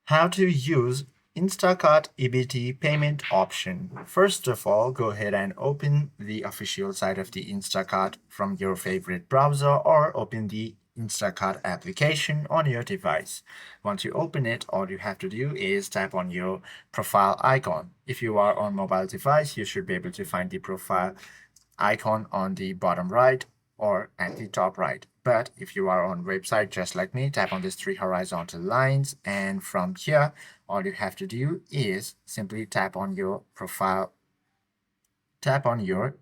How to use Instacart EBT payment option. First of all, go ahead and open the official site of the Instacart from your favorite browser or open the Instacart application on your device. Once you open it, all you have to do is tap on your profile icon. If you are on mobile device, you should be able to find the profile icon on the bottom right or at the top right. But if you are on website just like me, tap on these three horizontal lines, and from here, all you have to do is simply tap on your profile, tap on your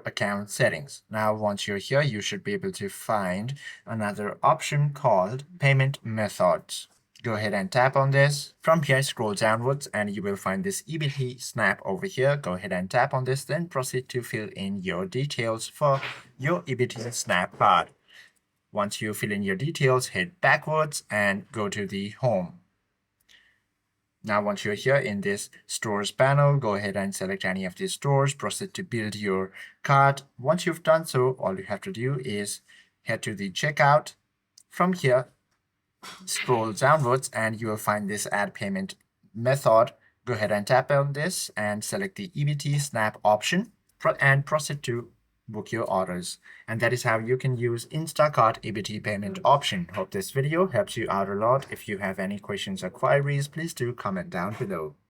account settings. Now, once you're here, you should be able to find another option called payment methods. Go ahead and tap on this. From here, scroll downwards and you will find this EBT SNAP over here. Go ahead and tap on this, then proceed to fill in your details for your EBT SNAP card. Once you fill in your details, hit backwards and go to the home. Now, once you're here in this stores panel, go ahead and select any of these stores, proceed to build your cart. Once you've done so, all you have to do is head to the checkout. From here, scroll downwards and you will find this add payment method. Go ahead and tap on this and select the EBT SNAP option and proceed to book your orders. And that is how you can use Instacart EBT payment option. Hope this video helps you out a lot. If you have any questions or queries, please do comment down below.